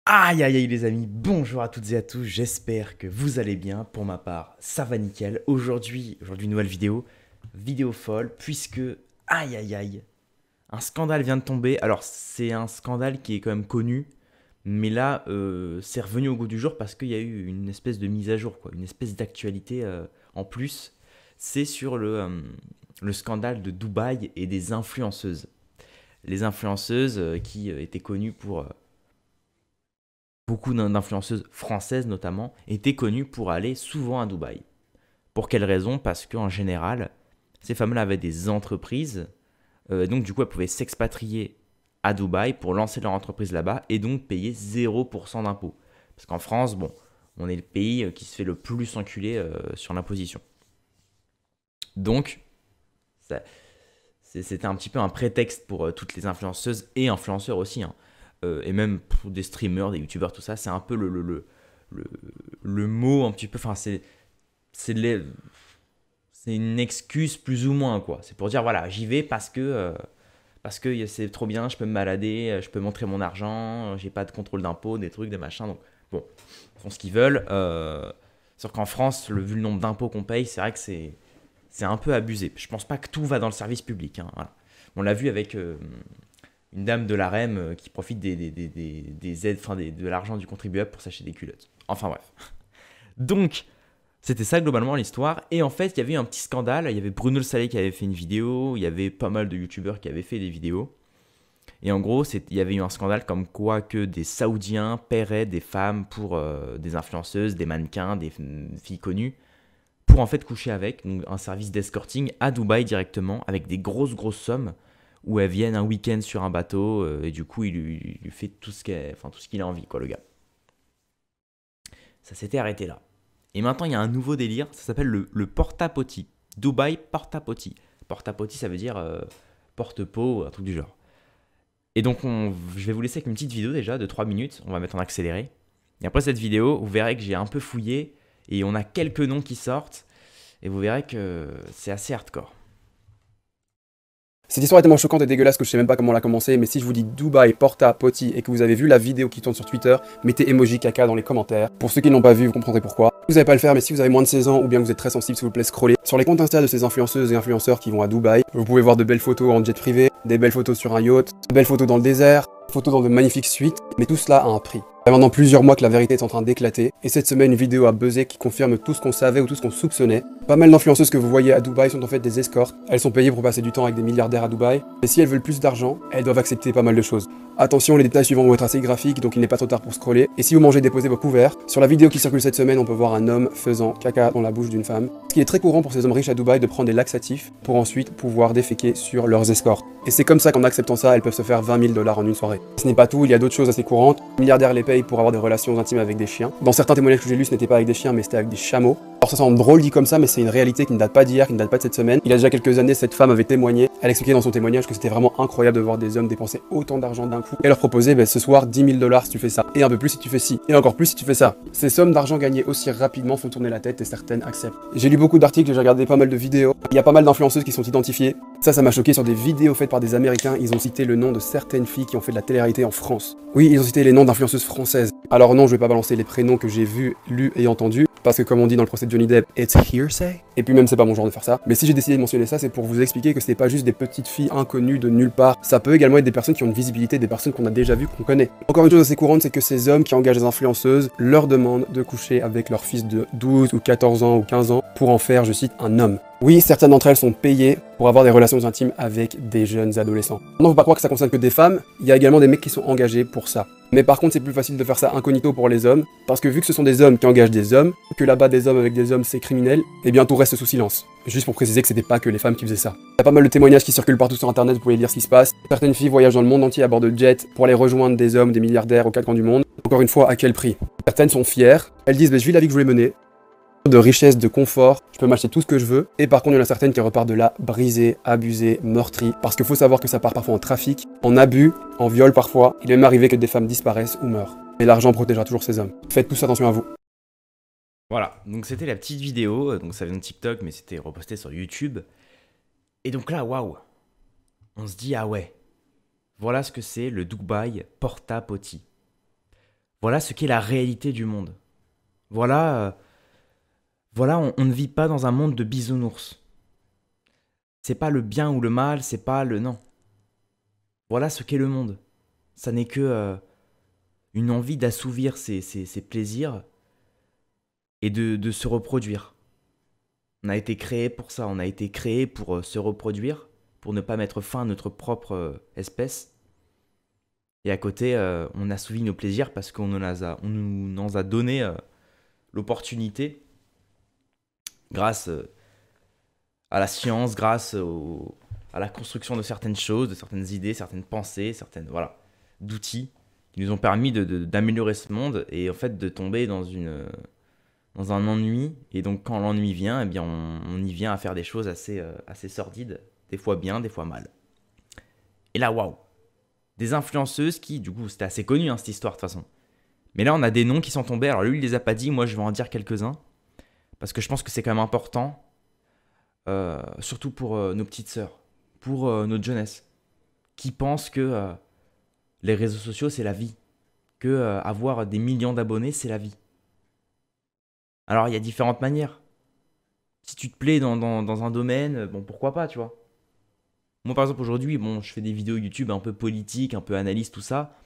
Aïe aïe aïe les amis, bonjour à toutes et à tous, j'espère que vous allez bien. Pour ma part, ça va nickel. Aujourd'hui, nouvelle vidéo, vidéo folle, puisque, aïe aïe aïe, un scandale vient de tomber. Alors c'est un scandale qui est quand même connu, mais là, c'est revenu au goût du jour parce qu'il y a eu une espèce de mise à jour, quoi, une espèce d'actualité en plus. C'est sur le scandale de Dubaï et des influenceuses. Les influenceuses qui étaient connues pour beaucoup d'influenceuses françaises notamment, étaient connues pour aller souvent à Dubaï. Pour quelle raison? Parce qu'en général, ces femmes-là avaient des entreprises, donc du coup elles pouvaient s'expatrier à Dubaï pour lancer leur entreprise là-bas et donc payer 0% d'impôts. Parce qu'en France, bon, on est le pays qui se fait le plus enculer sur l'imposition. Donc, ça, c'était un petit peu un prétexte pour toutes les influenceuses et influenceurs aussi, hein. Et même pour des streamers, des youtubeurs, tout ça, c'est un peu le, le mot un petit peu, enfin c'est les- c'est une excuse plus ou moins quoi. C'est pour dire voilà, j'y vais parce que c'est trop bien, je peux me balader, je peux montrer mon argent, j'ai pas de contrôle d'impôt, des trucs, des machins. Donc bon, ils font ce qu'ils veulent. Sauf qu'en France, vu le nombre d'impôts qu'on paye, c'est vrai que c'est un peu abusé. Je pense pas que tout va dans le service public, hein, voilà. On l'a vu avec une dame de l'AREM qui profite des aides, enfin de l'argent du contribuable pour s'acheter des culottes. Enfin bref. Donc, c'était ça globalement l'histoire. Et en fait, il y avait eu un petit scandale. Il y avait Bruno Le Salé qui avait fait une vidéo. Il y avait pas mal de youtubeurs qui avaient fait des vidéos. Et en gros, il y avait eu un scandale comme quoi que des Saoudiens paieraient des femmes pour des influenceuses, des mannequins, des filles connues, pour en fait coucher avec. Donc un service d'escorting à Dubaï directement, avec des grosses sommes, où elles viennent un week-end sur un bateau, et du coup, il lui fait enfin, tout ce qu'il a envie, quoi, le gars. Ça s'était arrêté là. Et maintenant, il y a un nouveau délire, ça s'appelle le porta-potty. Dubaï porta-potty. Porta-potty, ça veut dire porte-pot, un truc du genre. Et donc, je vais vous laisser avec une petite vidéo déjà de 3 minutes. On va mettre en accéléré. Et après cette vidéo, vous verrez que j'ai un peu fouillé et on a quelques noms qui sortent. Et vous verrez que c'est assez hardcore. Cette histoire est tellement choquante et dégueulasse que je sais même pas comment la commencer, mais si je vous dis Dubaï, Porta, Potty et que vous avez vu la vidéo qui tourne sur Twitter, mettez emoji caca dans les commentaires. Pour ceux qui n'ont pas vu, vous comprendrez pourquoi. Vous n'allez pas le faire, mais si vous avez moins de 16 ans ou bien que vous êtes très sensible, s'il vous plaît, scrollez sur les comptes Insta de ces influenceuses et influenceurs qui vont à Dubaï. Vous pouvez voir de belles photos en jet privé, des belles photos sur un yacht, de belles photos dans le désert, des photos dans de magnifiques suites, mais tout cela a un prix. Ça fait maintenant plusieurs mois que la vérité est en train d'éclater, et cette semaine une vidéo a buzzé qui confirme tout ce qu'on savait ou tout ce qu'on soupçonnait. Pas mal d'influenceuses que vous voyez à Dubaï sont en fait des escortes, elles sont payées pour passer du temps avec des milliardaires à Dubaï, et si elles veulent plus d'argent, elles doivent accepter pas mal de choses. Attention, les détails suivants vont être assez graphiques, donc il n'est pas trop tard pour scroller, et si vous mangez, déposez vos couverts. Sur la vidéo qui circule cette semaine, on peut voir un homme faisant caca dans la bouche d'une femme, ce qui est très courant pour ces hommes riches à Dubaï de prendre des laxatifs pour ensuite pouvoir déféquer sur leurs escortes. Et c'est comme ça qu'en acceptant ça, elles peuvent se faire 20 000 dollars en une soirée. Ce n'est pas tout, il y a d'autres choses assez courantes. Les milliardaires les payent pour avoir des relations intimes avec des chiens. Dans certains témoignages que j'ai lus, ce n'était pas avec des chiens, mais c'était avec des chameaux. Alors ça semble drôle dit comme ça, mais c'est une réalité qui ne date pas d'hier, qui ne date pas de cette semaine. Il y a déjà quelques années, cette femme avait témoigné. Elle expliquait dans son témoignage que c'était vraiment incroyable de voir des hommes dépenser autant d'argent d'un coup et leur proposer ce soir 10 000 dollars si tu fais ça, et un peu plus si tu fais ci, et encore plus si tu fais ça. Ces sommes d'argent gagnées aussi rapidement font tourner la tête et certaines acceptent. J'ai lu beaucoup d'articles, j'ai regardé pas mal de vidéos. Il y a pas mal d'influenceuses qui sont identifiées. Ça m'a choqué sur des vidéos faites par des Américains. Ils ont cité le nom de certaines filles qui ont fait de la télé-réalité en France. Oui, ils ont cité les noms d'influenceuses françaises. Alors non, je vais pas balancer les prénoms que j'ai vus, lus et entendus, parce que comme on dit dans le procès de Johnny Depp, it's hearsay. Et puis même c'est pas mon genre de faire ça. Mais si j'ai décidé de mentionner ça, c'est pour vous expliquer que c'est pas juste des petites filles inconnues de nulle part. Ça peut également être des personnes qui ont une visibilité, des personnes qu'on a déjà vues, qu'on connaît. Encore une chose assez courante, c'est que ces hommes qui engagent des influenceuses leur demandent de coucher avec leur fils de 12 ou 14 ans ou 15 ans pour en faire, je cite, un homme. Oui, certaines d'entre elles sont payées pour avoir des relations intimes avec des jeunes adolescents. Non, faut pas croire que ça concerne que des femmes, il y a également des mecs qui sont engagés pour ça. Mais par contre, c'est plus facile de faire ça incognito pour les hommes, parce que vu que ce sont des hommes qui engagent des hommes, que là-bas des hommes avec des hommes c'est criminel, eh bien tout reste sous silence. Juste pour préciser que c'était pas que les femmes qui faisaient ça. Il y a pas mal de témoignages qui circulent partout sur internet, vous pouvez lire ce qui se passe. Certaines filles voyagent dans le monde entier à bord de jets pour aller rejoindre des hommes, des milliardaires aux quatre coins du monde. Encore une fois, à quel prix? Certaines sont fières, elles disent je vis la vie que je voulais mener, de richesse, de confort, je peux m'acheter tout ce que je veux, et par contre il y en a certaines qui repartent de là brisées, abusées, meurtries, parce qu'il faut savoir que ça part parfois en trafic, en abus, en viol parfois, il est même arrivé que des femmes disparaissent ou meurent. Et l'argent protégera toujours ces hommes. Faites tous attention à vous. Voilà, donc c'était la petite vidéo, donc ça vient de TikTok, mais c'était reposté sur YouTube. Et donc là, waouh, on se dit, ah ouais, voilà ce que c'est le Dubaï Porta Potty. Voilà ce qu'est la réalité du monde. Voilà, on ne vit pas dans un monde de bisounours. C'est pas le bien ou le mal, c'est pas le non. Voilà ce qu'est le monde. Ça n'est que une envie d'assouvir ses plaisirs et de se reproduire. On a été créé pour ça, on a été créé pour se reproduire, pour ne pas mettre fin à notre propre espèce. Et à côté, on assouvit nos plaisirs parce qu'on nous en a donné l'opportunité grâce à la science, à la construction de certaines choses, de certaines idées, certaines pensées, voilà, d'outils qui nous ont permis d'améliorer ce monde et en fait de tomber dans un ennui. Et donc quand l'ennui vient, eh bien on y vient à faire des choses assez sordides, des fois bien, des fois mal. Et là, waouh, des influenceuses qui, du coup, c'était assez connu cette histoire de toute façon. Mais là, on a des noms qui sont tombés. Alors lui, il les a pas dit, moi je vais en dire quelques-uns. Parce que je pense que c'est quand même important, surtout pour nos petites sœurs, pour notre jeunesse, qui pensent que les réseaux sociaux, c'est la vie. Que avoir des millions d'abonnés, c'est la vie. Alors, il y a différentes manières. Si tu te plais dans un domaine, bon, pourquoi pas, tu vois. Moi, par exemple, aujourd'hui, bon, je fais des vidéos YouTube un peu politiques, un peu analyse, tout ça.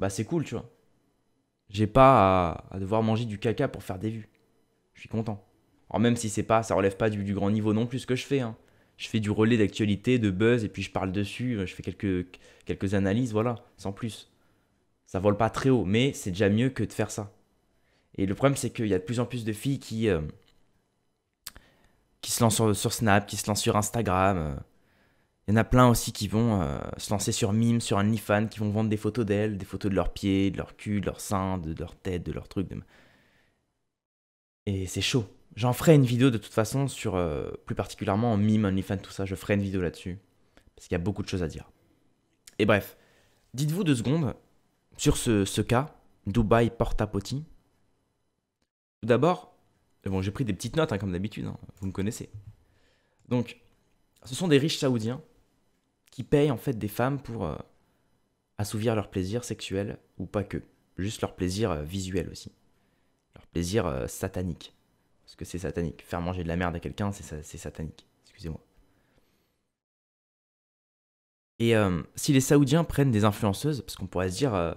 Bah, c'est cool, tu vois. J'ai pas à devoir manger du caca pour faire des vues. Je suis content. Alors, même si ça relève pas du grand niveau non plus ce que je fais, hein. Je fais du relais d'actualité, de buzz, et puis je parle dessus, je fais quelques analyses, voilà, sans plus. Ça vole pas très haut, mais c'est déjà mieux que de faire ça. Et le problème, c'est qu'il y a de plus en plus de filles qui se lancent sur Snap, qui se lancent sur Instagram. Il y en a plein aussi qui vont se lancer sur Mime, sur OnlyFans, qui vont vendre des photos d'elles, des photos de leurs pieds, de leur cul, de leurs seins, de leur tête, de leurs trucs. Et c'est chaud. J'en ferai une vidéo de toute façon sur, plus particulièrement en Mime, OnlyFans, tout ça. Je ferai une vidéo là-dessus. Parce qu'il y a beaucoup de choses à dire. Et bref, dites-vous 2 secondes sur ce cas, Dubaï Porta-Potty. Tout d'abord, bon, j'ai pris des petites notes, hein, comme d'habitude, hein, vous me connaissez. Donc, ce sont des riches saoudiens qui payent en fait des femmes pour assouvir leur plaisir sexuel, ou pas que, juste leur plaisir visuel aussi. Leur plaisir satanique. Parce que c'est satanique. Faire manger de la merde à quelqu'un, c'est satanique. Excusez-moi. Et si les Saoudiens prennent des influenceuses, parce qu'on pourrait se dire,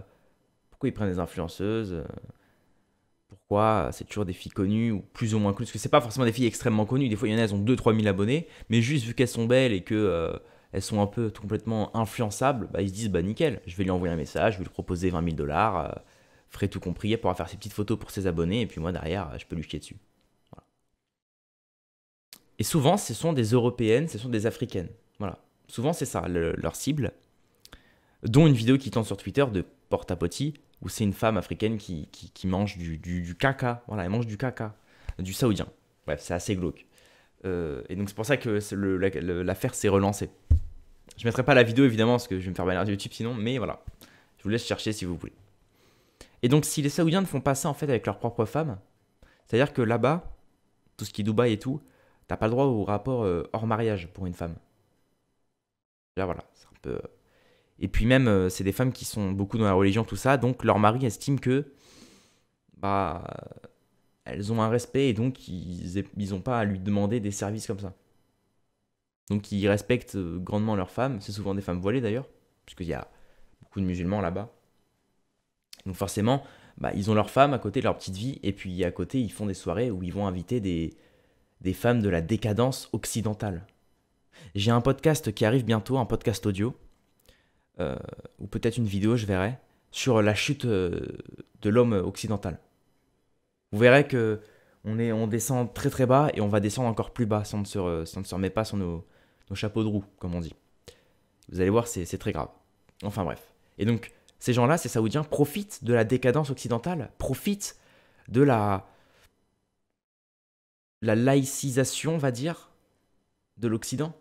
pourquoi ils prennent des influenceuses pourquoi c'est toujours des filles connues ou plus ou moins connues, parce que c'est pas forcément des filles extrêmement connues, des fois il y en a, elles ont 2-3 000 abonnés, mais juste vu qu'elles sont belles et que elles sont un peu complètement influençables, bah, ils se disent bah nickel, je vais lui envoyer un message, je vais lui proposer 20 000 $, frais tout compris, elle pourra faire ses petites photos pour ses abonnés, et puis moi derrière, je peux lui chier dessus. Voilà. Et souvent, ce sont des Européennes, ce sont des Africaines. Voilà. Souvent, c'est ça, leur cible, dont une vidéo qui tourne sur Twitter de Porta-Potty, où c'est une femme africaine qui mange du caca. Voilà, elle mange du caca, du saoudien. Bref, c'est assez glauque. Et donc c'est pour ça que l'affaire s'est relancée. Je ne mettrai pas la vidéo évidemment, parce que je vais me faire bannir de YouTube sinon, mais voilà. Je vous laisse chercher si vous voulez. Et donc si les Saoudiens ne font pas ça en fait avec leurs propres femmes, c'est-à-dire que là-bas, tout ce qui est Dubaï et tout, t'as pas le droit au rapport hors mariage pour une femme. Là voilà, c'est un peu... Et puis même, c'est des femmes qui sont beaucoup dans la religion, tout ça, donc leur mari estime que bah, elles ont un respect et donc ils n'ont pas à lui demander des services comme ça. Donc ils respectent grandement leurs femmes, c'est souvent des femmes voilées d'ailleurs, puisqu'il y a beaucoup de musulmans là-bas. Donc forcément, bah, ils ont leurs femmes à côté de leur petite vie, et puis à côté ils font des soirées où ils vont inviter des femmes de la décadence occidentale. J'ai un podcast qui arrive bientôt, un podcast audio, ou peut-être une vidéo, je verrai, sur la chute de l'homme occidental. Vous verrez que on descend très très bas et on va descendre encore plus bas si on ne se remet pas sur nos chapeaux de roue, comme on dit. Vous allez voir, c'est très grave. Enfin bref. Et donc, ces gens-là, ces Saoudiens, profitent de la décadence occidentale, profitent de la laïcisation, on va dire, de l'Occident.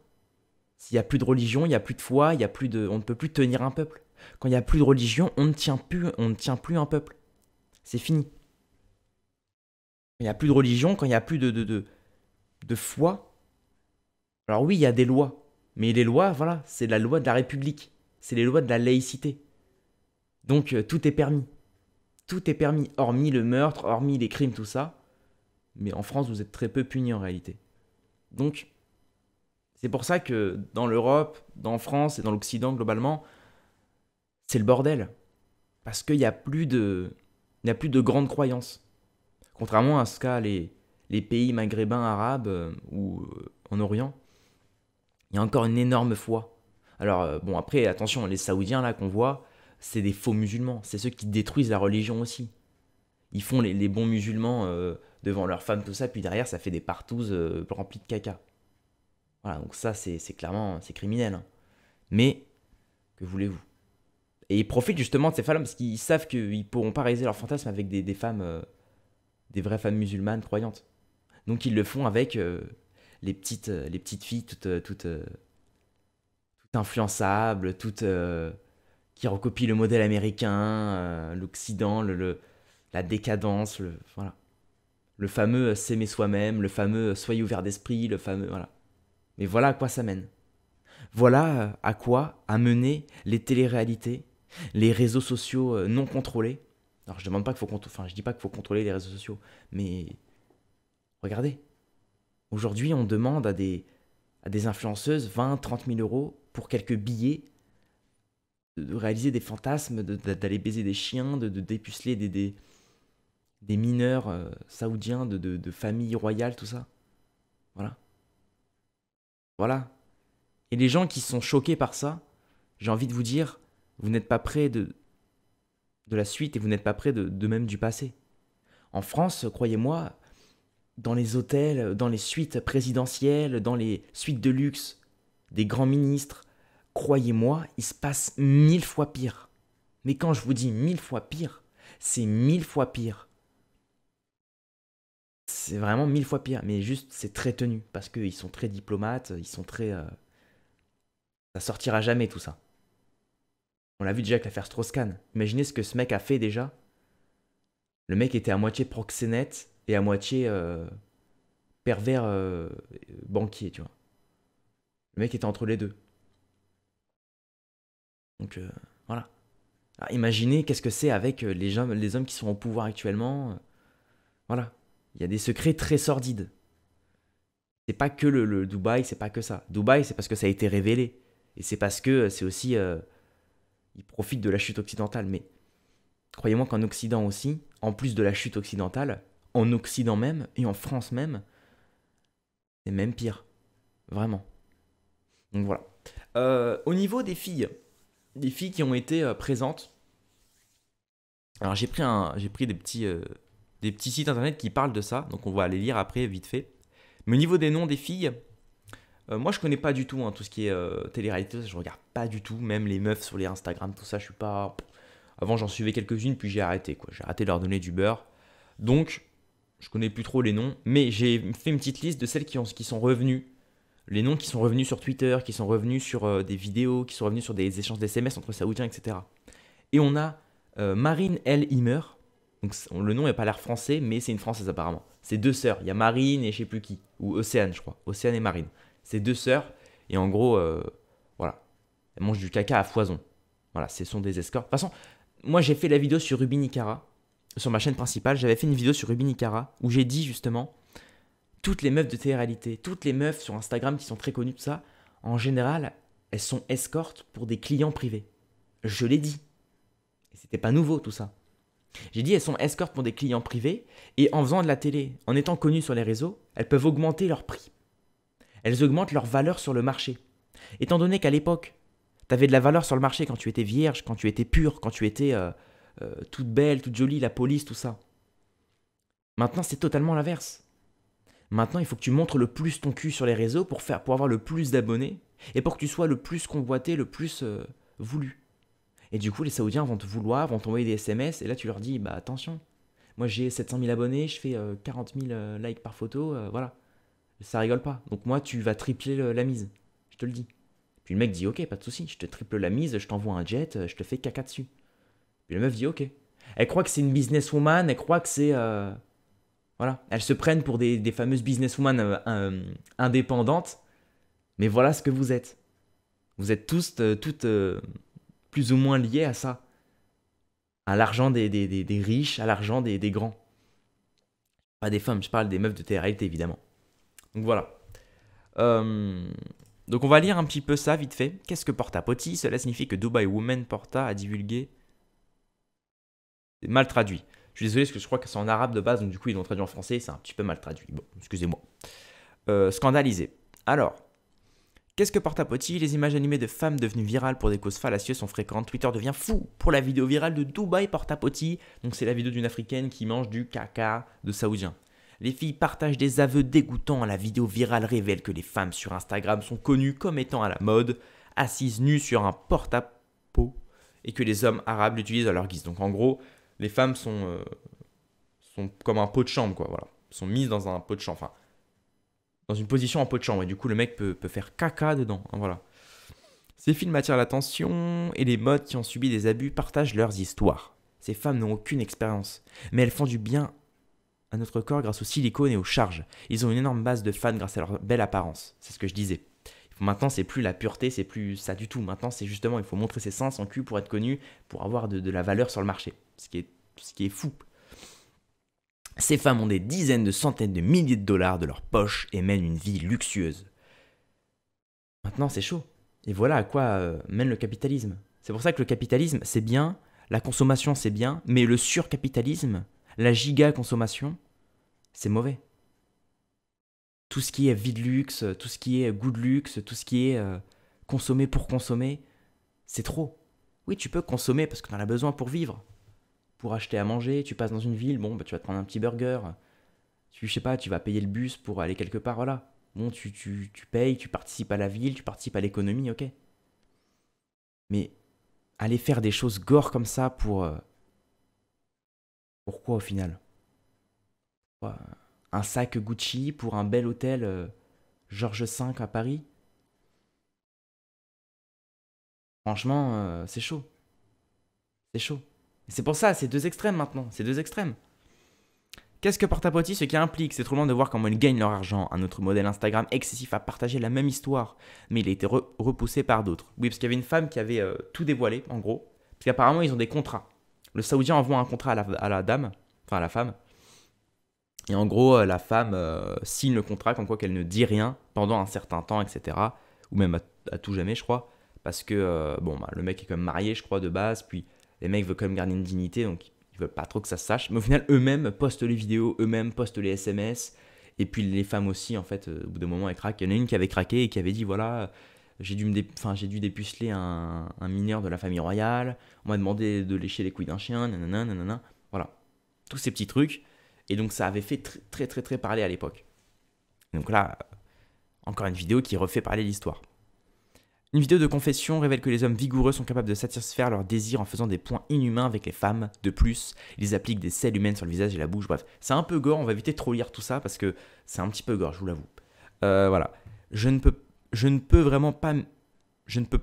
S'il n'y a plus de religion, il n'y a plus de foi, on ne peut plus tenir un peuple. Quand il n'y a plus de religion, on ne tient plus un peuple. C'est fini. Quand il n'y a plus de religion, quand il n'y a plus de foi, alors oui, il y a des lois. Mais les lois, voilà, c'est la loi de la République. C'est les lois de la laïcité. Donc tout est permis. Tout est permis, hormis le meurtre, hormis les crimes, tout ça. Mais en France, vous êtes très peu punis en réalité. Donc, c'est pour ça que dans l'Europe, dans France et dans l'Occident globalement, c'est le bordel. Parce qu'il n'y a plus de, il n'y a plus de grandes croyances. Contrairement à ce qu'a les pays maghrébins arabes ou en Orient, il y a encore une énorme foi. Alors, bon, après, attention, les Saoudiens là qu'on voit, c'est des faux musulmans. C'est ceux qui détruisent la religion aussi. Ils font les bons musulmans devant leurs femmes, tout ça, puis derrière, ça fait des partouzes remplies de caca. Voilà, donc ça, c'est clairement, c'est criminel, hein. Mais, que voulez-vous? Et ils profitent justement de ces femmes parce qu'ils savent qu'ils ne pourront pas réaliser leur fantasme avec des femmes, des vraies femmes musulmanes croyantes. Donc ils le font avec les petites filles toutes influençables, toutes qui recopient le modèle américain, l'Occident, la décadence, voilà. Le fameux s'aimer soi-même, le fameux soyez ouvert d'esprit, le fameux, voilà. Mais voilà à quoi ça mène. Voilà à quoi a mené les téléréalités, les réseaux sociaux non contrôlés. Alors je demande pas qu'il faut enfin je dis pas qu'il faut contrôler les réseaux sociaux, mais regardez. Aujourd'hui, on demande à des influenceuses 20, 30 000 euros pour quelques billets, de réaliser des fantasmes, d'aller baiser des chiens, de dépuceler des mineurs saoudiens de familles royales, tout ça. Voilà. Voilà. Et les gens qui sont choqués par ça, j'ai envie de vous dire, vous n'êtes pas près de la suite et vous n'êtes pas près de même du passé. En France, croyez-moi, dans les hôtels, dans les suites présidentielles, dans les suites de luxe des grands ministres, croyez-moi, il se passe 1000 fois pire. Mais quand je vous dis 1000 fois pire, c'est 1000 fois pire. C'est vraiment 1000 fois pire. Mais juste, c'est très tenu. Parce qu'ils sont très diplomates, ils sont très... ça sortira jamais tout ça. On l'a vu déjà avec l'affaire Strauss-Kahn. Imaginez ce que ce mec a fait déjà. Le mec était à moitié proxénète et à moitié pervers banquier, tu vois. Le mec était entre les deux. Donc voilà. Alors, imaginez qu'est-ce que c'est avec les hommes qui sont au pouvoir actuellement. Voilà. Il y a des secrets très sordides. C'est pas que le Dubaï, c'est pas que ça. Dubaï, c'est parce que ça a été révélé. Et c'est parce que c'est aussi... ils profitent de la chute occidentale. Mais croyez-moi qu'en Occident aussi, en plus de la chute occidentale, en Occident même et en France même, c'est même pire. Vraiment. Donc voilà. Au niveau des filles qui ont été présentes, alors j'ai pris des petits sites internet qui parlent de ça, donc on va aller lire après vite fait. Mais au niveau des noms des filles, moi je connais pas du tout hein, tout ce qui est télé-réalité, je regarde pas du tout, même les meufs sur les Instagram, tout ça, je suis pas... Avant j'en suivais quelques-unes, puis j'ai arrêté quoi, j'ai arrêté de leur donner du beurre. Donc, je connais plus trop les noms, mais j'ai fait une petite liste de celles qui sont revenues. Les noms qui sont revenus sur Twitter, qui sont revenus sur des vidéos, qui sont revenus sur des échanges d'SMS entre Saoudiens, etc. Et on a Marine El Himer. Donc le nom n'a pas l'air français, mais c'est une française apparemment. C'est deux sœurs. Il y a Marine et je sais plus qui. Ou Océane, je crois. Océane et Marine. C'est deux sœurs. Et en gros, voilà. Elles mangent du caca à foison. Voilà, ce sont des escorts. De toute façon, moi j'ai fait la vidéo sur Ruby Nicara. Sur ma chaîne principale, j'avais fait une vidéo sur Ruby Nicara où j'ai dit justement toutes les meufs de télé-réalité, toutes les meufs sur Instagram qui sont très connues, tout ça, en général, elles sont escortes pour des clients privés. Je l'ai dit. Et c'était pas nouveau tout ça. J'ai dit elles sont escortes pour des clients privés et en faisant de la télé, en étant connues sur les réseaux, elles peuvent augmenter leur prix. Elles augmentent leur valeur sur le marché. Étant donné qu'à l'époque, tu avais de la valeur sur le marché quand tu étais vierge, quand tu étais pure, quand tu étais toute belle, toute jolie, la police, tout ça. Maintenant, c'est totalement l'inverse. Maintenant, il faut que tu montres le plus ton cul sur les réseaux pour avoir le plus d'abonnés et pour que tu sois le plus convoité, le plus voulu. Et du coup, les Saoudiens vont te vouloir, vont t'envoyer des SMS et là, tu leur dis, bah attention, moi j'ai 700 000 abonnés, je fais 40 000 likes par photo, voilà. Ça rigole pas. Donc moi, tu vas tripler la mise. Je te le dis. Puis le mec dit, ok, pas de souci, je te triple la mise, je t'envoie un jet, je te fais caca dessus. Puis la meuf dit, ok. Elle croit que c'est une businesswoman, elle croit que c'est... voilà. Elles se prennent pour des fameuses businesswoman indépendantes. Mais voilà ce que vous êtes. Vous êtes tous, toutes plus ou moins liées à ça. À l'argent des riches, à l'argent des grands. Pas des femmes, je parle des meufs de télé-réalité, évidemment. Donc voilà. Euh, Donc on va lire un petit peu ça vite fait. Qu'est-ce que Porta Potty? Cela signifie que Dubai Women Porta a divulgué. C'est mal traduit. Je suis désolé parce que je crois que c'est en arabe de base, donc du coup ils l'ont traduit en français, c'est un petit peu mal traduit. Bon, excusez-moi. Scandalisé. Alors, qu'est-ce que Porta Potty? Les images animées de femmes devenues virales pour des causes fallacieuses sont fréquentes. Twitter devient fou pour la vidéo virale de Dubai Porta Potty. Donc c'est la vidéo d'une africaine qui mange du caca de saoudien. Les filles partagent des aveux dégoûtants. La vidéo virale révèle que les femmes sur Instagram sont connues comme étant à la mode, assises nues sur un porte-à-pot, et que les hommes arabes l'utilisent à leur guise. Donc en gros, les femmes sont comme un pot de chambre, quoi. Voilà. Sont mises dans un pot de chambre. Enfin, dans une position en pot de chambre. Et du coup, le mec peut faire caca dedans. Hein, voilà. Ces films attirent l'attention et les modes qui ont subi des abus partagent leurs histoires. Ces femmes n'ont aucune expérience, mais elles font du bien à notre corps grâce au silicone et aux charges. Ils ont une énorme base de fans grâce à leur belle apparence. C'est ce que je disais. Maintenant, c'est plus la pureté, c'est plus ça du tout. Maintenant, c'est justement, il faut montrer ses seins, son cul pour être connu, pour avoir de la valeur sur le marché. Ce qui est fou. Ces femmes ont des dizaines de centaines de milliers de dollars de leur poche et mènent une vie luxueuse. Maintenant, c'est chaud. Et voilà à quoi mène le capitalisme. C'est pour ça que le capitalisme, c'est bien, la consommation, c'est bien, mais le surcapitalisme, la giga-consommation, c'est mauvais. Tout ce qui est vie de luxe, tout ce qui est goût de luxe, tout ce qui est consommer pour consommer, c'est trop. Oui, tu peux consommer parce que tu en as besoin pour vivre. Pour acheter à manger, tu passes dans une ville, bon, bah, tu vas te prendre un petit burger. Je sais pas, tu vas payer le bus pour aller quelque part, voilà. Bon, tu payes, tu participes à la ville, tu participes à l'économie, ok. Mais aller faire des choses gore comme ça pour... pourquoi au final? Pourquoi un sac Gucci pour un bel hôtel Georges V à Paris? Franchement, c'est chaud. C'est chaud. Et c'est pour ça, c'est deux extrêmes maintenant. C'est deux extrêmes. Qu'est-ce que Porta Potty? Ce qui implique, c'est trop loin de voir comment ils gagnent leur argent. Un autre modèle Instagram excessif a partagé la même histoire, mais il a été repoussé par d'autres. Oui, parce qu'il y avait une femme qui avait tout dévoilé, en gros. Parce qu'apparemment, ils ont des contrats. Le Saoudien envoie un contrat à la dame, enfin à la femme. Et en gros, la femme signe le contrat comme quoi qu'elle ne dit rien pendant un certain temps, etc. Ou même à tout jamais, je crois. Parce que, bon, bah, le mec est quand même marié, je crois, de base. Puis les mecs veulent quand même garder une dignité, donc ils veulent pas trop que ça se sache. Mais au final, eux-mêmes postent les vidéos, eux-mêmes postent les SMS. Et puis les femmes aussi, en fait, au bout d'un moment, elles craquent. Il y en a une qui avait craqué et qui avait dit, voilà, j'ai dû dépuceler un mineur de la famille royale. On m'a demandé de lécher les couilles d'un chien, nanana, nanana. Voilà. Tous ces petits trucs. Et donc ça avait fait très parler à l'époque. Donc là, encore une vidéo qui refait parler l'histoire. Une vidéo de confession révèle que les hommes vigoureux sont capables de satisfaire leurs désirs en faisant des points inhumains avec les femmes. De plus, ils appliquent des selles humaines sur le visage et la bouche. Bref, c'est un peu gore, on va éviter de trop lire tout ça parce que c'est un petit peu gore, je vous l'avoue. Voilà. Je ne peux vraiment pas... Je ne peux...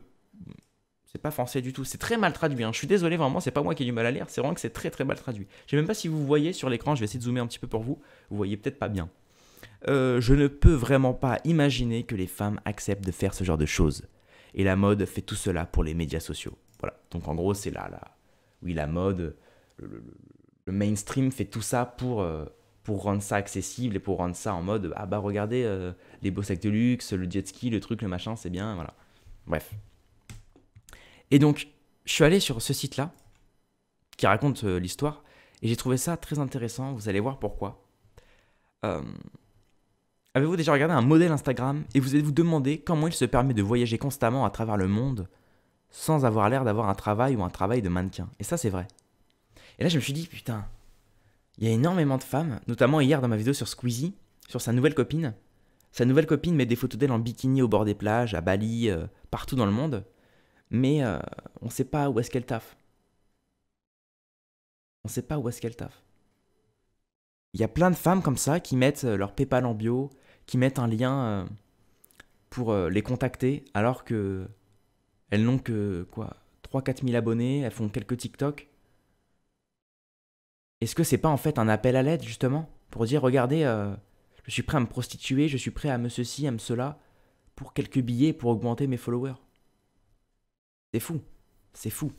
C'est pas français du tout, c'est très mal traduit. Hein. Je suis désolé, vraiment, c'est pas moi qui ai du mal à lire, c'est vraiment que c'est très mal traduit. Je sais même pas si vous voyez sur l'écran, je vais essayer de zoomer un petit peu pour vous. Vous voyez peut-être pas bien. Je ne peux vraiment pas imaginer que les femmes acceptent de faire ce genre de choses. Et la mode fait tout cela pour les médias sociaux. Voilà. Donc en gros, c'est là. Oui, la mode, le mainstream fait tout ça pour rendre ça accessible et pour rendre ça en mode ah bah regardez les beaux sacs de luxe, le jet ski, le truc, le machin, c'est bien, voilà. Bref. Et donc, je suis allé sur ce site-là qui raconte l'histoire et j'ai trouvé ça très intéressant. Vous allez voir pourquoi. Avez-vous déjà regardé un modèle Instagram et vous allez-vous demander comment il se permet de voyager constamment à travers le monde sans avoir l'air d'avoir un travail ou un travail de mannequin? Et ça, c'est vrai. Et là, je me suis dit, putain, il y a énormément de femmes, notamment hier dans ma vidéo sur Squeezie, sur sa nouvelle copine. Sa nouvelle copine met des photos d'elle en bikini au bord des plages, à Bali, partout dans le monde. Mais on ne sait pas où est-ce qu'elle taffe. On ne sait pas où est-ce qu'elle taffe. Il y a plein de femmes comme ça qui mettent leur PayPal en bio, qui mettent un lien pour les contacter, alors que elles n'ont que quoi, 3-4 000 abonnés, elles font quelques TikTok. Est-ce que c'est pas en fait un appel à l'aide justement pour dire regardez, je suis prêt à me prostituer, je suis prêt à me ceci, à me cela, pour quelques billets pour augmenter mes followers? C'est fou, c'est fou.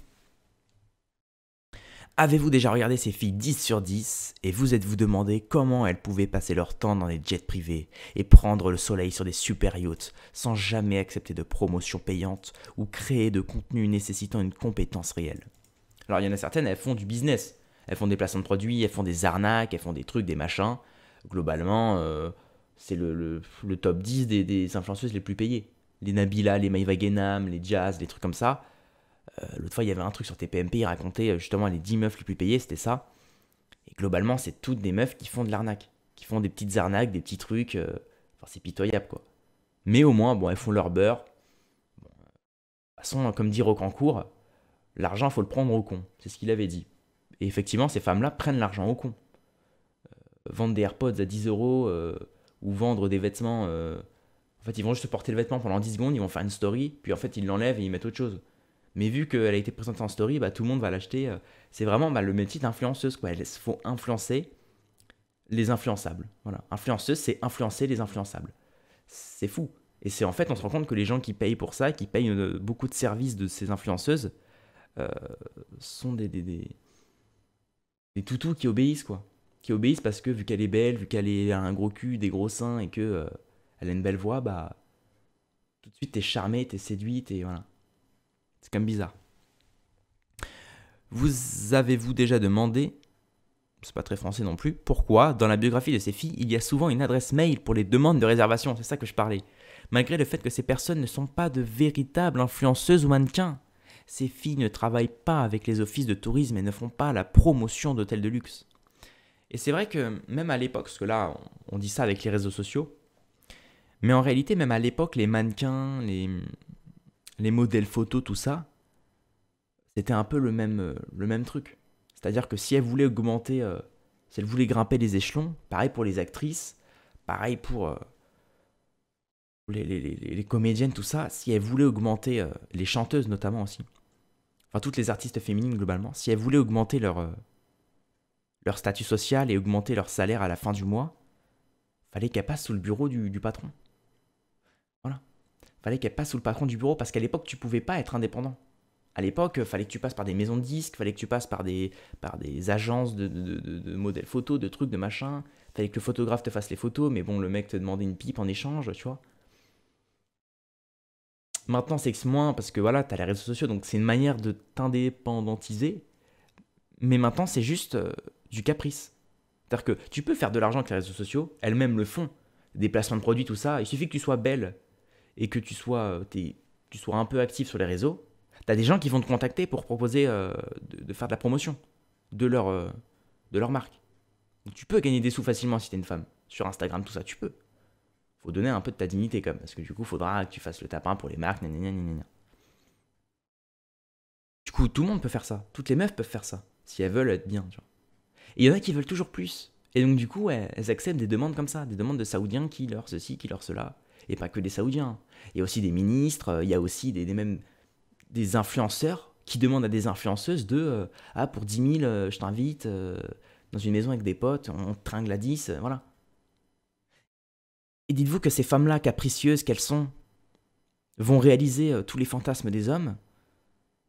Avez-vous déjà regardé ces filles 10 sur 10 et vous êtes-vous demandé comment elles pouvaient passer leur temps dans des jets privés et prendre le soleil sur des super yachts sans jamais accepter de promotion payante ou créer de contenu nécessitant une compétence réelle? Alors il y en a certaines, elles font du business. Elles font des placements de produits, elles font des arnaques, elles font des trucs, des machins. Globalement, c'est le top 10 des influenceuses les plus payées. Les Nabila, les Maïva Genam, les Jazz, des trucs comme ça. L'autre fois, il y avait un truc sur TPMP, il racontait justement les 10 meufs les plus payées, c'était ça. Et globalement, c'est toutes des meufs qui font de l'arnaque. Qui font des petites arnaques, des petits trucs. Enfin, c'est pitoyable, quoi. Mais au moins, bon, elles font leur beurre. Bon, de toute façon, comme dit Rocancourt, l'argent, faut le prendre au con. C'est ce qu'il avait dit. Et effectivement, ces femmes-là prennent l'argent au con. Vendre des AirPods à 10 euros ou vendre des vêtements. En fait, ils vont juste porter le vêtement pendant 10 secondes, ils vont faire une story, puis en fait, ils l'enlèvent et ils mettent autre chose. Mais vu qu'elle a été présentée en story, bah, tout le monde va l'acheter. C'est vraiment le métier d'influenceuse, quoi. Il faut influencer les influençables. Voilà. Influenceuse, c'est influencer les influençables. C'est fou. Et c'est en fait, on se rend compte que les gens qui payent pour ça, qui payent beaucoup de services de ces influenceuses, euh, sont des toutous qui obéissent, quoi. Qui obéissent parce que vu qu'elle est belle, vu qu'elle a un gros cul, des gros seins et que elle a une belle voix, bah tout de suite t'es charmé, t'es séduite et voilà. C'est quand même bizarre. Vous avez-vous déjà demandé, c'est pas très français non plus, pourquoi dans la biographie de ces filles il y a souvent une adresse mail pour les demandes de réservation? C'est ça que je parlais. Malgré le fait que ces personnes ne sont pas de véritables influenceuses ou mannequins. Ces filles ne travaillent pas avec les offices de tourisme et ne font pas la promotion d'hôtels de luxe. Et c'est vrai que même à l'époque, parce que là on dit ça avec les réseaux sociaux, mais en réalité même à l'époque les mannequins, les modèles photos, tout ça, c'était un peu le même truc. C'est-à-dire que si elles voulaient augmenter, si elles voulaient grimper les échelons, pareil pour les actrices, pareil pour les comédiennes, tout ça, si elles voulaient augmenter, les chanteuses notamment aussi, enfin toutes les artistes féminines globalement, si elles voulaient augmenter leur statut social et augmenter leur salaire à la fin du mois, fallait qu'elles passent sous le bureau du patron. Voilà. Fallait qu'elles passent sous le patron du bureau parce qu'à l'époque, tu pouvais pas être indépendant. À l'époque, fallait que tu passes par des maisons de disques, fallait que tu passes par des agences de modèles photos, de trucs, de machins. Fallait que le photographe te fasse les photos, mais bon, le mec te demandait une pipe en échange, tu vois. Maintenant, c'est que moins parce que voilà, t'as les réseaux sociaux, donc c'est une manière de t'indépendantiser. Mais maintenant, c'est juste du caprice. C'est-à-dire que tu peux faire de l'argent avec les réseaux sociaux, elles-mêmes le font. Des placements de produits, tout ça. Il suffit que tu sois belle et que tu sois un peu actif sur les réseaux. T'as des gens qui vont te contacter pour proposer de faire de la promotion de leur marque. Donc, tu peux gagner des sous facilement si t'es une femme. Sur Instagram, tout ça, tu peux. Faut donner un peu de ta dignité quand même, parce que du coup, faudra que tu fasses le tapin pour les marques, gna. Du coup, tout le monde peut faire ça. Toutes les meufs peuvent faire ça, si elles veulent être bien, tu vois. Et il y en a qui veulent toujours plus. Et donc, du coup, elles acceptent des demandes comme ça, des demandes de Saoudiens qui leur ceci, qui leur cela. Et pas que des Saoudiens. Il y a aussi des ministres, il y a aussi même des influenceurs qui demandent à des influenceuses de pour 10 000, je t'invite dans une maison avec des potes, on tringle à 10, voilà. Et dites-vous que ces femmes-là, capricieuses qu'elles sont, vont réaliser tous les fantasmes des hommes,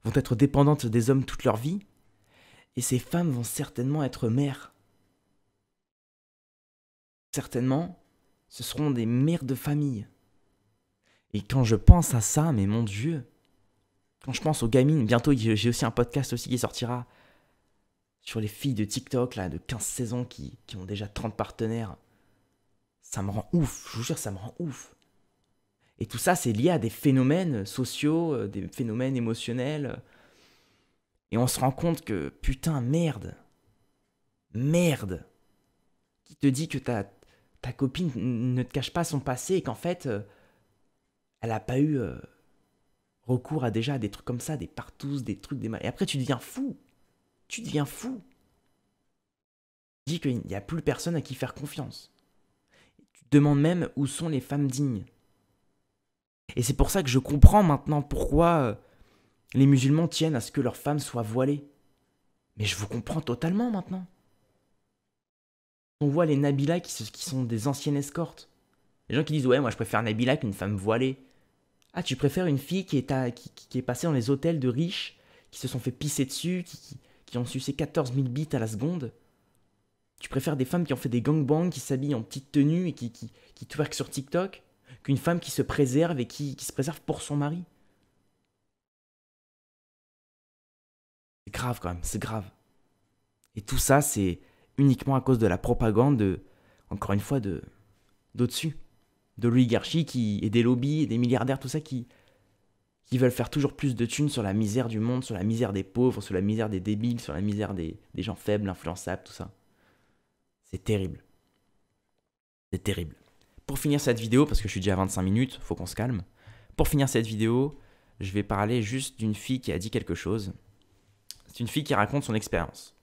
vont être dépendantes des hommes toute leur vie, et ces femmes vont certainement être mères. Certainement, ce seront des mères de famille. Et quand je pense à ça, mais mon Dieu, quand je pense aux gamines, bientôt j'ai aussi un podcast aussi qui sortira sur les filles de TikTok là, de 15-16 ans qui ont déjà 30 partenaires. Ça me rend ouf, je vous jure, ça me rend ouf. Et tout ça, c'est lié à des phénomènes sociaux, des phénomènes émotionnels. Et on se rend compte que, putain, merde. Qui te dit que ta copine ne te cache pas son passé et qu'en fait, elle n'a pas eu recours à déjà des trucs comme ça, des partous, des trucs, Et après, tu deviens fou. Tu dis qu'il n'y a plus personne à qui faire confiance. Tu te demandes même où sont les femmes dignes. Et c'est pour ça que je comprends maintenant pourquoi les musulmans tiennent à ce que leurs femmes soient voilées. Mais je vous comprends totalement maintenant. On voit les Nabila qui sont des anciennes escortes. Les gens qui disent « Ouais, moi je préfère Nabila qu'une femme voilée. » Ah, tu préfères une fille qui est passée dans les hôtels de riches, qui se sont fait pisser dessus, qui qui ont sucé 14 000 bites à la seconde. Tu préfères des femmes qui ont fait des gangbangs, qui s'habillent en petite tenue et qui twerkent sur TikTok, qu'une femme qui se préserve et qui se préserve pour son mari. C'est grave quand même, c'est grave. Et tout ça, c'est uniquement à cause de la propagande, encore une fois, d'au-dessus. De l'oligarchie et des lobbies et des milliardaires, tout ça qui veulent faire toujours plus de thunes sur la misère du monde, sur la misère des pauvres, sur la misère des débiles, sur la misère des gens faibles, influençables, tout ça. C'est terrible. C'est terrible. Pour finir cette vidéo, parce que je suis déjà à 25 minutes, faut qu'on se calme. Pour finir cette vidéo, je vais parler juste d'une fille qui a dit quelque chose. C'est une fille qui raconte son expérience.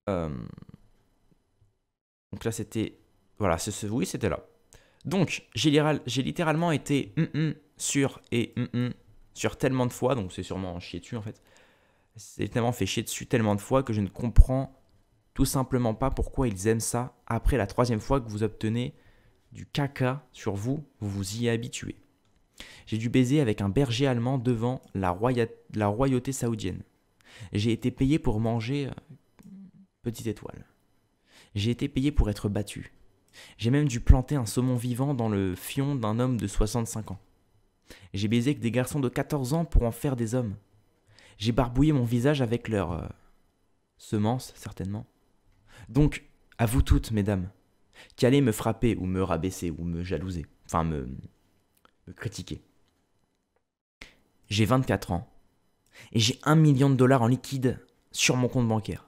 Donc là, c'était... Voilà, oui, c'était là. Donc, j'ai littéralement été sur tellement de fois, donc c'est sûrement chier dessus en fait. C'est tellement fait chier dessus tellement de fois que je ne comprends tout simplement pas pourquoi ils aiment ça. Après la 3e fois que vous obtenez du caca sur vous, vous vous y habituez. J'ai dû baiser avec un berger allemand devant la royauté saoudienne. J'ai été payé pour manger petite étoile. J'ai été payé pour être battu. J'ai même dû planter un saumon vivant dans le fion d'un homme de 65 ans. J'ai baisé avec des garçons de 14 ans pour en faire des hommes. J'ai barbouillé mon visage avec leurs semences, certainement. Donc, à vous toutes, mesdames, qui allez me frapper ou me rabaisser ou me jalouser, enfin me critiquer. J'ai 24 ans et j'ai $1 million en liquide sur mon compte bancaire.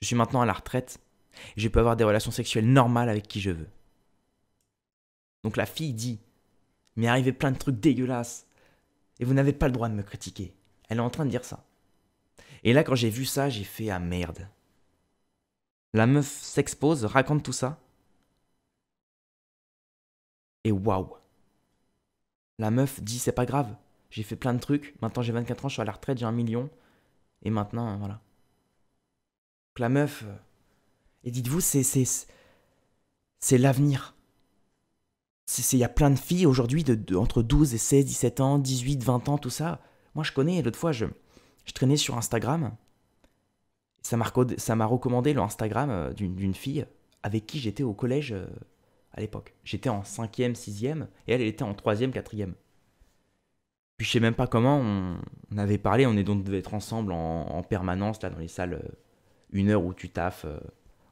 Je suis maintenant à la retraite et je peux avoir des relations sexuelles normales avec qui je veux. Donc la fille dit, il m'est arrivé plein de trucs dégueulasses et vous n'avez pas le droit de me critiquer. Elle est en train de dire ça. Et là, quand j'ai vu ça, j'ai fait, ah merde. La meuf s'expose, raconte tout ça. Et waouh. La meuf dit, c'est pas grave. J'ai fait plein de trucs. Maintenant, j'ai 24 ans, je suis à la retraite, j'ai $1 million. Et maintenant, voilà. Donc la meuf... Et dites-vous, c'est l'avenir. Il y a plein de filles aujourd'hui entre 12 et 16, 17 ans, 18, 20 ans, tout ça. Moi, je connais. L'autre fois, je traînais sur Instagram. Ça m'a recommandé le Instagram d'une fille avec qui j'étais au collège à l'époque. J'étais en 5e, 6e et elle était en 3e, 4e. Puis je sais même pas comment on avait parlé. On devait être ensemble en permanence là dans les salles 1 heure où tu taffes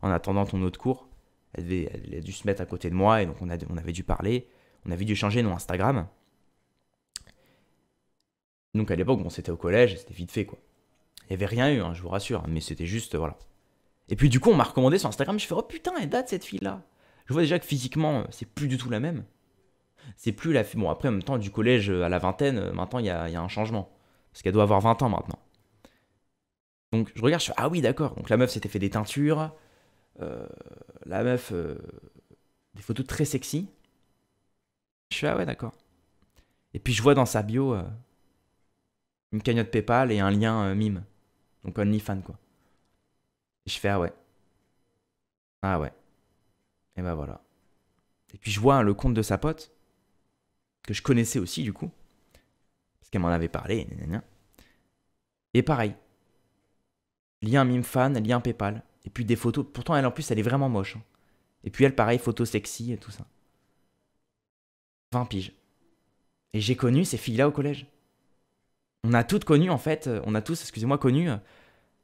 en attendant ton autre cours. Elle a dû se mettre à côté de moi et donc on avait dû parler. On avait dû changer nos Instagram. Donc à l'époque, bon, c'était au collège, c'était vite fait quoi. Il n'y avait rien eu, hein, je vous rassure, mais c'était juste, voilà. Et puis du coup, on m'a recommandé sur Instagram, je fais, oh putain, elle date cette fille-là. Je vois déjà que physiquement, c'est plus du tout la même. C'est plus la fille. Bon, après, en même temps, du collège à la vingtaine, maintenant, il y a un changement. Parce qu'elle doit avoir 20 ans maintenant. Donc je regarde, je fais, ah oui, d'accord. Donc la meuf s'était fait des teintures. La meuf, des photos très sexy. Je fais, ah ouais, d'accord. Et puis je vois dans sa bio une cagnotte PayPal et un lien mime. Donc OnlyFans, quoi. Et je fais, ah ouais. Ah ouais. Et ben voilà. Et puis je vois le compte de sa pote, que je connaissais aussi du coup, parce qu'elle m'en avait parlé. Et pareil. Lien MimeFan, lien PayPal. Et puis des photos. Pourtant, elle en plus, elle est vraiment moche. Hein. Et puis elle, pareil, photo sexy et tout ça. 20 piges. Et j'ai connu ces filles-là au collège. On a toutes connu, en fait, on a tous, excusez-moi, connu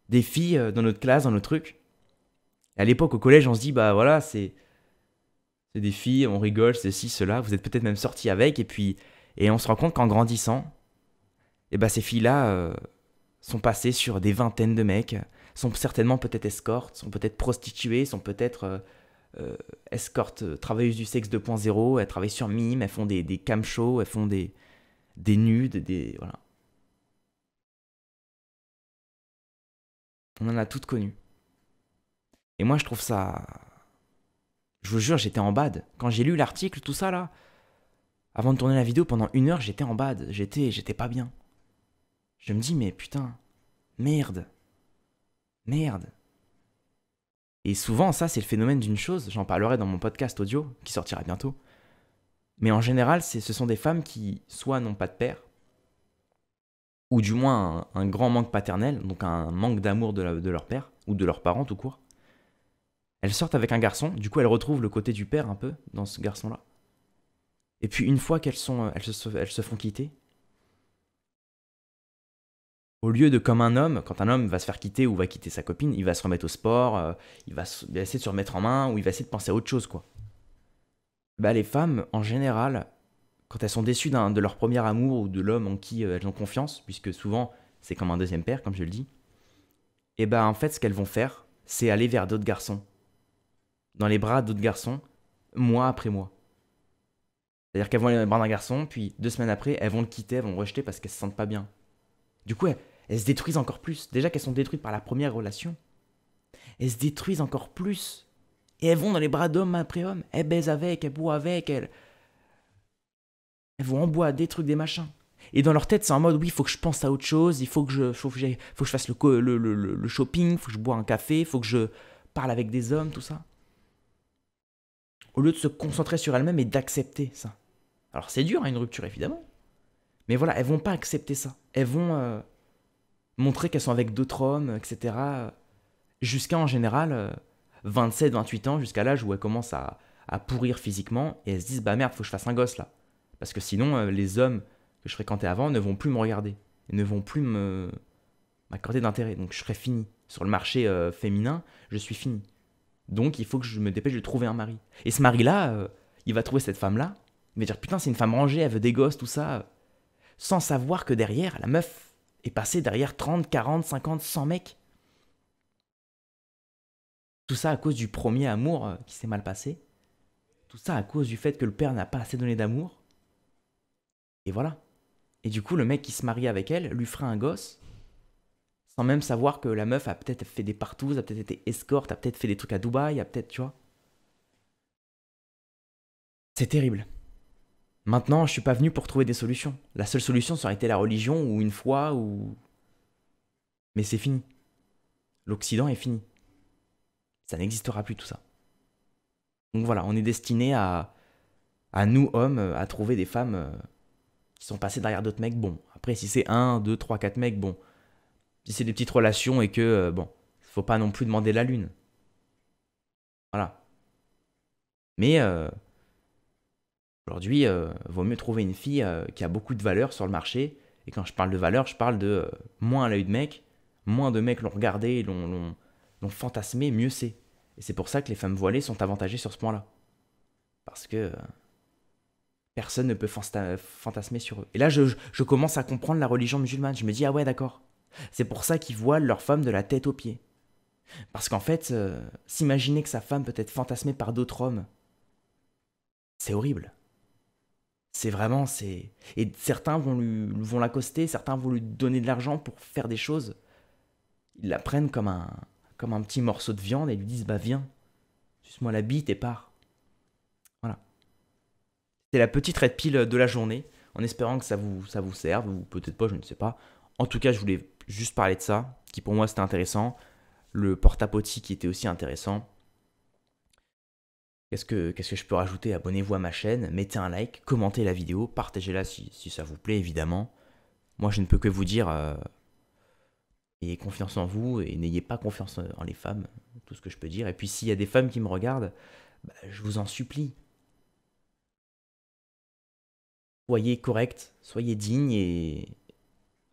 des filles dans notre classe, dans nos trucs. Et à l'époque, au collège, on se dit, bah voilà, c'est des filles, on rigole, c'est ci, cela. Vous êtes peut-être même sortis avec. Et on se rend compte qu'en grandissant, et bah ces filles-là sont passées sur des vingtaines de mecs, sont certainement peut-être escortes, sont peut-être prostituées, sont peut-être escortes, travailleuses du sexe 2.0. Elles travaillent sur Mime, elles font des cam shows, elles font des nudes, voilà. On en a toutes connues. Et moi, je trouve ça... Je vous jure, j'étais en bad. Quand j'ai lu l'article, tout ça, là, avant de tourner la vidéo, pendant 1 heure, j'étais en bad. J'étais pas bien. Je me dis, mais putain, merde. Merde. Et souvent, ça, c'est le phénomène d'une chose. J'en parlerai dans mon podcast audio, qui sortira bientôt. Mais en général, ce sont des femmes qui, soit n'ont pas de père, ou du moins un grand manque paternel, donc un manque d'amour de leur père, ou de leurs parents tout court. Elles sortent avec un garçon, du coup elles retrouvent le côté du père un peu dans ce garçon-là. Et puis une fois elles se font quitter, au lieu de comme un homme, quand un homme va se faire quitter ou va quitter sa copine, il va se remettre au sport, il va essayer de se remettre en main, ou il va essayer de penser à autre chose, quoi. Bah, les femmes, en général, quand elles sont déçues de leur premier amour ou de l'homme en qui elles ont confiance, puisque souvent c'est comme un deuxième père, comme je le dis, et bah en fait ce qu'elles vont faire, c'est aller vers d'autres garçons, dans les bras d'autres garçons, mois après mois. C'est-à-dire qu'elles vont aller dans les bras d'un garçon, puis 2 semaines après, elles vont le quitter, elles vont le rejeter parce qu'elles se sentent pas bien. Du coup, elles se détruisent encore plus. Déjà qu'elles sont détruites par la première relation, elles se détruisent encore plus. Et elles vont dans les bras d'hommes après hommes. Elles baisent avec, elles boivent avec, elles vont en bois, des trucs, des machins. Et dans leur tête, c'est en mode, oui, il faut que je pense à autre chose, il faut que je fasse le shopping, il faut que je bois un café, il faut que je parle avec des hommes, tout ça. Au lieu de se concentrer sur elles-mêmes et d'accepter ça. Alors c'est dur, hein, une rupture, évidemment. Mais voilà, elles vont pas accepter ça. Elles vont montrer qu'elles sont avec d'autres hommes, etc. Jusqu'à, en général, 27, 28 ans, jusqu'à l'âge où elles commencent à pourrir physiquement, et elles se disent, bah merde, faut que je fasse un gosse, là. Parce que sinon, les hommes que je fréquentais avant ne vont plus me regarder, et ne vont plus m'accorder d'intérêt. Donc je serai fini. Sur le marché féminin, je suis fini. Donc il faut que je me dépêche de trouver un mari. Et ce mari-là, il va trouver cette femme-là, il va dire, putain, c'est une femme rangée, elle veut des gosses, tout ça, sans savoir que derrière, la meuf est passée derrière 30, 40, 50, 100 mecs. Tout ça à cause du premier amour qui s'est mal passé. Tout ça à cause du fait que le père n'a pas assez donné d'amour. Et voilà. Et du coup, le mec qui se marie avec elle lui fera un gosse, sans même savoir que la meuf a peut-être fait des partous, a peut-être été escorte, a peut-être fait des trucs à Dubaï, a peut-être, tu vois. C'est terrible. Maintenant, je suis pas venu pour trouver des solutions. La seule solution, ça aurait été la religion, ou une foi, ou... Mais c'est fini. L'Occident est fini. Ça n'existera plus tout ça. Donc voilà, on est destiné à nous, hommes, à trouver des femmes qui sont passées derrière d'autres mecs. Bon, après, si c'est 1, 2, 3, 4 mecs, bon. Si c'est des petites relations et que, bon, faut pas non plus demander la lune. Voilà. Mais aujourd'hui, vaut mieux trouver une fille qui a beaucoup de valeur sur le marché. Et quand je parle de valeur, je parle de moins elle a eu de mecs, moins de mecs l'ont regardé, l'ont fantasmé, mieux c'est. Et c'est pour ça que les femmes voilées sont avantagées sur ce point-là. Parce que personne ne peut fantasmer sur eux. Et là, je commence à comprendre la religion musulmane. Je me dis, ah ouais, d'accord. C'est pour ça qu'ils voilent leurs femmes de la tête aux pieds. Parce qu'en fait, s'imaginer que sa femme peut être fantasmée par d'autres hommes, c'est horrible. C'est vraiment, c'est... Et certains vont l'accoster, certains vont lui donner de l'argent pour faire des choses. Ils la prennent comme un petit morceau de viande et lui disent, bah viens, suce-moi la bite et pars. Voilà. C'est la petite red pill de la journée, en espérant que ça vous serve, ou peut-être pas, je ne sais pas. En tout cas, je voulais juste parler de ça, qui pour moi c'était intéressant. Le porte-à-potty qui était aussi intéressant. Qu'est-ce que je peux rajouter? Abonnez-vous à ma chaîne, mettez un like, commentez la vidéo, partagez-la si ça vous plaît évidemment. Moi je ne peux que vous dire, ayez confiance en vous et n'ayez pas confiance en les femmes, tout ce que je peux dire. Et puis s'il y a des femmes qui me regardent, bah, je vous en supplie. Soyez correct, soyez digne et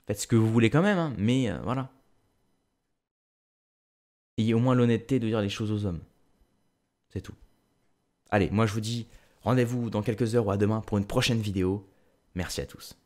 faites ce que vous voulez quand même, hein, mais voilà. Ayez au moins l'honnêteté de dire les choses aux hommes. C'est tout. Allez, moi je vous dis rendez-vous dans quelques heures ou à demain pour une prochaine vidéo. Merci à tous.